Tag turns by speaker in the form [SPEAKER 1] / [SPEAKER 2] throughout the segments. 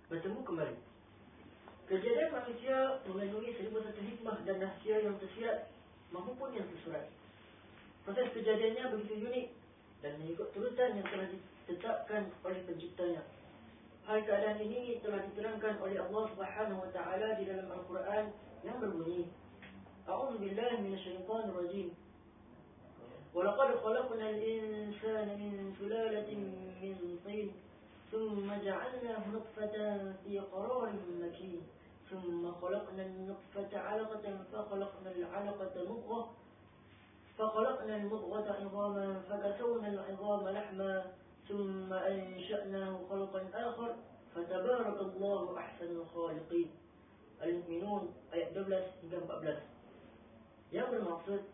[SPEAKER 1] bertemu kembali. Kejadian manusia mengandungi 1001 hikmah dan rahsia yang tersirat maupun yang tersurat. Proses kejadiannya begitu unik dan mengikut turutan yang telah ditetapkan oleh penciptanya. Hal keadaan ini telah diterangkan oleh Allah Subhanahu wa taala di dalam Al-Quran yang berbunyi, A'udzu billahi minasyaitonir rajim. وَلَقَدْ خَلَقْنَا الْإِنسَانَ مِنْ سُلَالَةٍ مِنْ طِينٍ ثُمَّ جَعَلْنَاهُ نُطْفَةً فِي قَرَارٍ مَكِينٍ ثُمَّ خَلَقْنَا النُّطْفَةَ عَلَقَةً فَخَلَقْنَا الْعَلَقَةَ مُضْغَةً فخلقنا المضغة عظاما فكسونا العظام لحما ثم أنشأناه خلقا آخر فتبارك الله أحسن الخالقين. Al-Mu'minun ayat 12 hingga 14. Yang bermaksud,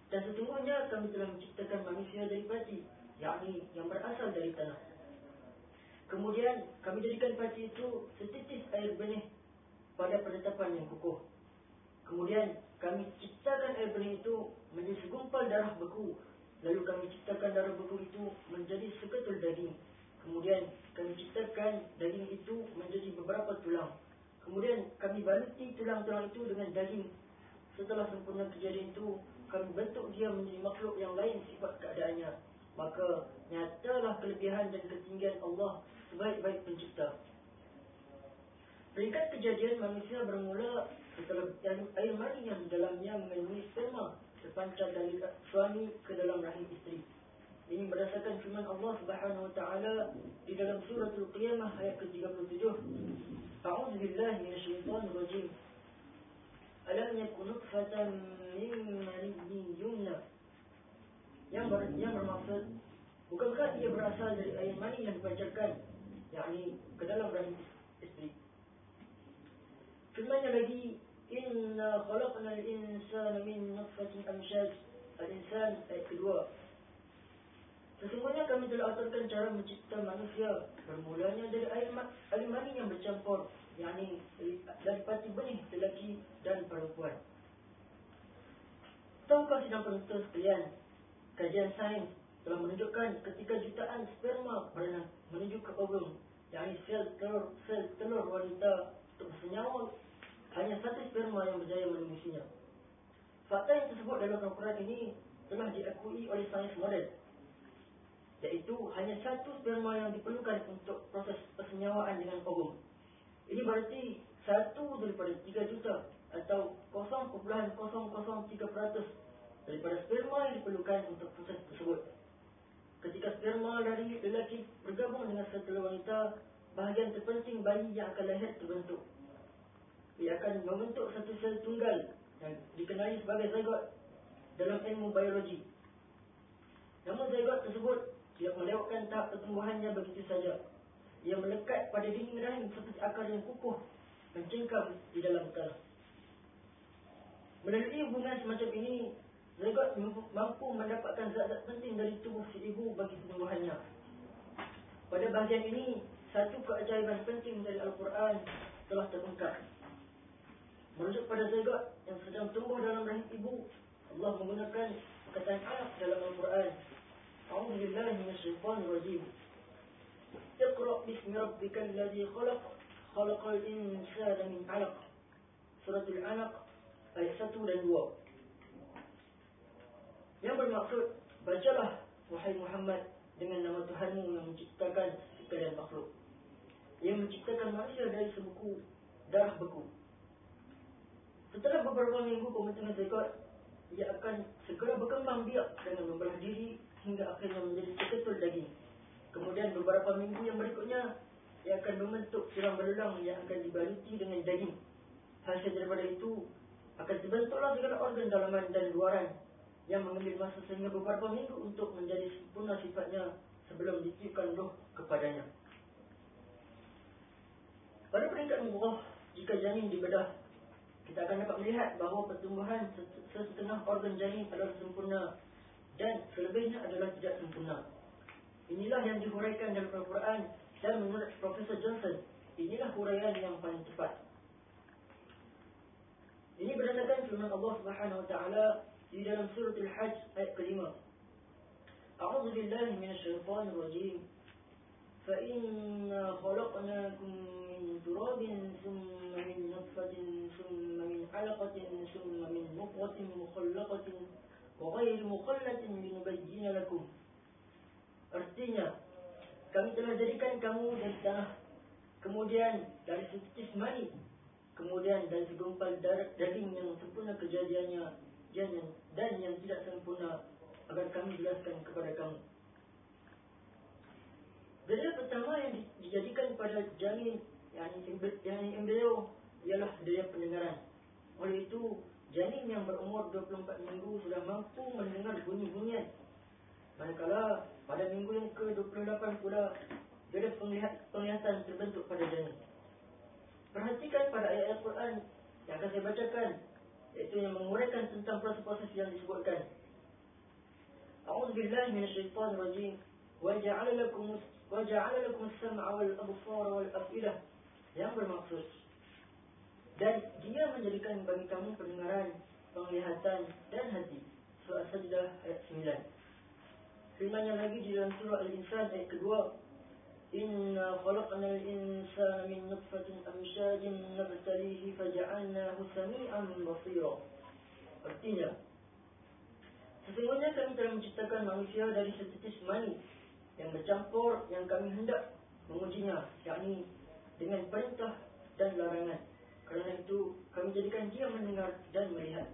[SPEAKER 1] dan sesungguhnya kami telah menciptakan manusia dari pati, yakni yang berasal dari tanah. Kemudian kami jadikan pati itu setitis air benih pada penetapan yang kukuh. Kemudian kami ciptakan air benih itu menjadi segumpal darah beku. Lalu kami ciptakan darah beku itu menjadi seketul daging. Kemudian kami ciptakan daging itu menjadi beberapa tulang. Kemudian kami baluti tulang-tulang itu dengan daging. Setelah sempurna kejadian itu, kami bentuk dia menjadi makhluk yang lain sifat keadaannya. Maka nyatalah kelebihan dan ketinggian Allah sebaik-baik pencipta. Peringkat kejadian manusia bermula setelah air mani yang di dalamnya mengandungi sperma terpancar dari suami ke dalam rahim isteri. Ini berdasarkan firman Allah Subhanahu wa taala di dalam surah Al-Qiyamah ayat ke-37. A'udzu billahi minasyaitonir rajim. Alam yakun nutfatan min maniyyin yumna. Yang bermaksud, bukankah ia berasal dari air mani yang dipancarkan, yakni ke dalam rahim isteri. Firman lagi, Inna khalaqna al-insana min nutfatin amshaj. Al-insan ayat kedua. Sesungguhnya kami telah aturkan cara mencipta manusia bermulanya dari air mani yang bercampur, yakni dari pati benih lelaki dan perempuan. Tahukah sidang penuntut sekalian, kajian sains telah menunjukkan ketika jutaan sperma berenang menuju ke ovum, yakni sel telur wanita untuk bersenyawa, hanya satu sperma yang berjaya menembusinya. Fakta yang tersebut dalam Al-Quran ini telah diakui oleh sains moden, iaitu hanya satu sperma yang diperlukan untuk proses persenyawaan dengan ovum. Ini berarti 1 daripada 3 juta atau 0,003% daripada sperma yang diperlukan untuk proses tersebut. Ketika sperma dari lelaki bergabung dengan sel telur wanita, bahagian terpenting bayi yang akan lahir terbentuk. Ia akan membentuk satu sel tunggal yang dikenali sebagai zygote dalam ilmu biologi. Namun zygote tersebut tidak melewatkan tahap pertumbuhannya begitu saja. Ia melekat pada dinding rahim seperti akar yang kukuh mencengkam di dalam tanah. Melalui hubungan semacam ini, zygote mampu mendapatkan zat-zat penting dari tubuh si ibu bagi pertumbuhannya. Pada bahagian ini, satu keajaiban penting dari Al-Quran telah terungkap. Merujuk pada zygote yang sedang tumbuh dalam rahim ibu, Allah menggunakan perkataan alaq dalam Al-Quran. A'udzu billahi minasyaitonir rajim. Iqra' bismi rabbikal ladzi khalaq, khalaqal insana min 'alaq. Surah Al-Alaq ayat 1 dan 2. Yang bermaksud, bacalah wahai Muhammad dengan nama Tuhanmu yang menciptakan sekalian makhluk. Ia menciptakan manusia dari sebuku darah beku. Setelah beberapa minggu pembentukan zygote, ia akan segera berkembang biak dengan membelah diri hingga akhirnya menjadi seketul daging. Kemudian beberapa minggu yang berikutnya, ia akan membentuk tulang belulang yang akan dibaluti dengan daging. Hasil daripada itu, akan terbentuklah segala organ dalaman dan luaran yang mengambil masa sehingga beberapa minggu untuk menjadi sempurna sifatnya sebelum ditiupkan roh kepadanya. Pada peringkat mudghah, jika janin dibedah, kita akan dapat melihat bahawa pertumbuhan sesetengah organ janin adalah sempurna dan selebihnya adalah tidak sempurna. Inilah yang dihuraikan dalam Al-Quran dan menurut Profesor Johnson, inilah huraian yang paling tepat. Ini berdasarkan firman Allah Subhanahu wa taala di dalam surah Al-Hajj ayat ke-5. A'udzu billahi minasyaitonir rajim. Fa inna khalaqnakum علقة ثم من مضغة مخلقة وغير مخلة لنبين لكم. Artinya, kami telah jadikan kamu dari tanah, kemudian dari setitis mani, kemudian dari segumpal daging yang sempurna kejadiannya dan yang tidak sempurna, agar kami jelaskan kepada kamu. Daya pertama yang dijadikan pada janin yang embrio ialah daya pendengaran. Oleh itu, janin yang berumur 24 minggu sudah mampu mendengar bunyi-bunyian. Manakala pada minggu yang ke-28 pula, daya penglihatan terbentuk pada janin. Perhatikan pada ayat Al-Quran yang akan saya bacakan, iaitu yang menguraikan tentang proses-proses yang disebutkan. A'udzubillahi minasyaitonir rajim. وَجَعَلَ لَكُمُ السَّمْعَ وَالْأَبْصَارَ وَالْأَفْئِدَةَ, yang bermaksud, dan Dia menjadikan bagi kamu pendengaran, penglihatan dan hati. Surah Sajdah ayat 9. Firman-Nya lagi di dalam surah Al-Insan ayat kedua, Inna khalaqnal insana min nutfatin amsyajin nabtalihi faja'alnahu sami'an basira. Artinya, sesungguhnya kami telah menciptakan manusia dari setitis mani yang bercampur yang kami hendak mengujinya, yakni dengan perintah dan larangan. Kerana itu kami jadikan dia mendengar dan melihat.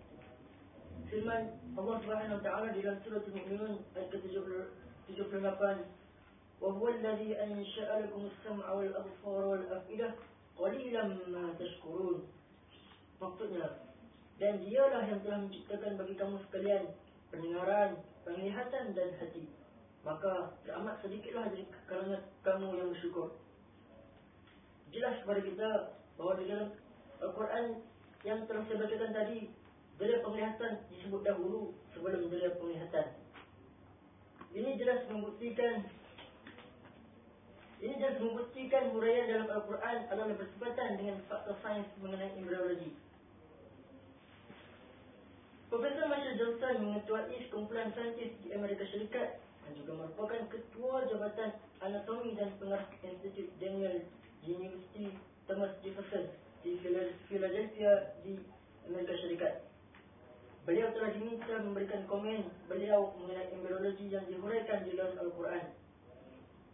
[SPEAKER 1] Firman Allah Subhanahu wa taala di dalam surah Al-Mu'minun ayat ke-78, wa huwa alladhi ansha'a lakum as-sam'a wal absara wal af'idah qalilan ma tashkurun. Maksudnya, dan Dialah yang telah menciptakan bagi kamu sekalian pendengaran, penglihatan dan hati. Maka teramat sedikitlah dari kalangan kamu yang bersyukur. Jelas kepada kita bahawa di dalam Al-Quran yang telah saya bacakan tadi, daya penglihatan disebut dahulu sebelum daya penglihatan. Ini jelas membuktikan huraian dalam Al-Quran adalah bersebatan dengan fakta sains mengenai embriologi. Profesor Marshall Johnson mengetuai sekumpulan saintis di Amerika Syarikat dan juga merupakan ketua Jabatan Anatomi dan Pengarah Institut Daniel di University Thomas Jefferson di Philadelphia di Amerika Syarikat. Beliau telah diminta memberikan komen beliau mengenai embriologi yang dihuraikan di dalam Al-Quran.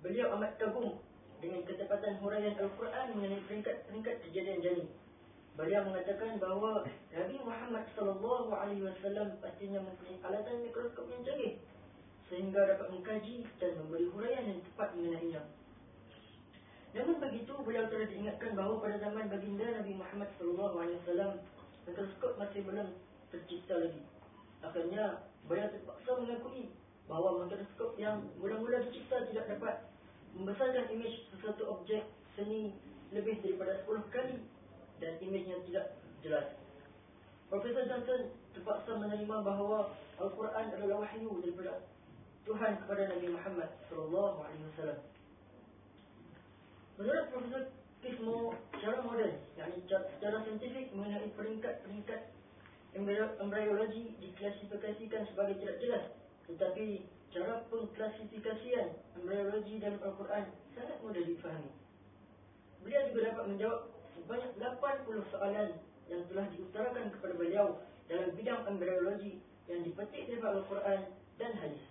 [SPEAKER 1] Beliau amat kagum dengan ketepatan huraian Al-Quran mengenai peringkat kejadian janin. Beliau mengatakan bahawa Nabi Muhammad SAW pastinya mempunyai alatan mikroskop yang canggih sehingga dapat mengkaji dan memberi huraian yang tepat mengenainya. Namun begitu, beliau telah diingatkan bahawa pada zaman baginda Nabi Muhammad SAW, mikroskop masih belum tercipta lagi. Akhirnya, beliau terpaksa mengakui bahawa mikroskop yang mula-mula dicipta tidak dapat membesarkan imej sesuatu objek seni lebih daripada 10 kali dan imejnya tidak jelas. Profesor Johnson terpaksa menerima bahawa Al-Quran adalah wahyu daripada Tuhan kepada Nabi Muhammad SAW. Menurut Profesor Kismo, secara moden, yakni secara saintifik mengenai peringkat-peringkat embriologi diklasifikasikan sebagai tidak jelas, tetapi cara pengklasifikasian embriologi dalam Al-Quran sangat mudah difahami. Beliau juga dapat menjawab sebanyak 80 soalan yang telah diutarakan kepada beliau dalam bidang embriologi yang dipetik daripada Al-Quran dan hadis.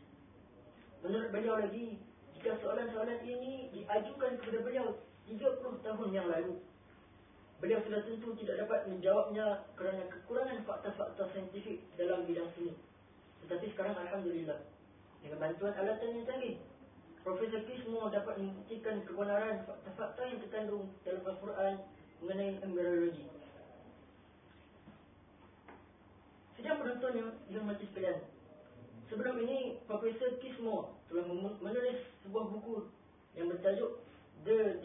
[SPEAKER 1] Menurut beliau lagi, jika soalan-soalan ini diajukan kepada beliau 30 tahun yang lalu, beliau sudah tentu tidak dapat menjawabnya kerana kekurangan fakta-fakta saintifik dalam bidang seni. Tetapi sekarang Alhamdulillah, dengan bantuan alatan yang canggih, Profesor Kismo dapat membuktikan kebenaran fakta-fakta yang terkandung dalam Al-Quran mengenai embriologi. Sidang penonton yang dihormati sekalian, sebelum ini Profesor Kismo telah menulis sebuah buku yang bertajuk The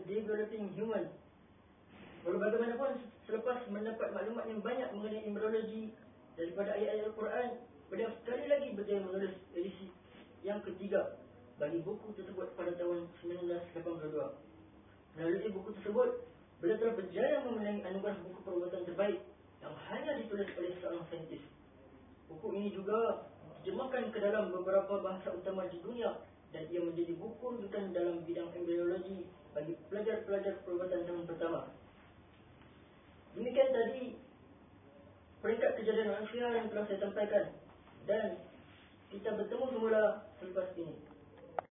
[SPEAKER 1] Developing Human. Walau bagaimanapun, selepas mendapat maklumat yang banyak mengenai embriologi daripada ayat-ayat Al-Quran, beliau sekali lagi berjaya menulis edisi yang ketiga bagi buku tersebut pada tahun 1982. Melalui buku tersebut, beliau telah berjaya memenangi anugerah buku perbuatan terbaik yang hanya ditulis oleh seorang saintis. Buku ini juga diterjemahkan ke dalam beberapa bahasa utama di dunia dan ia menjadi buku rujukan dalam bidang embriologi bagi pelajar-pelajar perubatan tahun pertama. Demikian tadi kejadian manusia yang telah saya sampaikan. Dan kita bertemu semula selepas ini.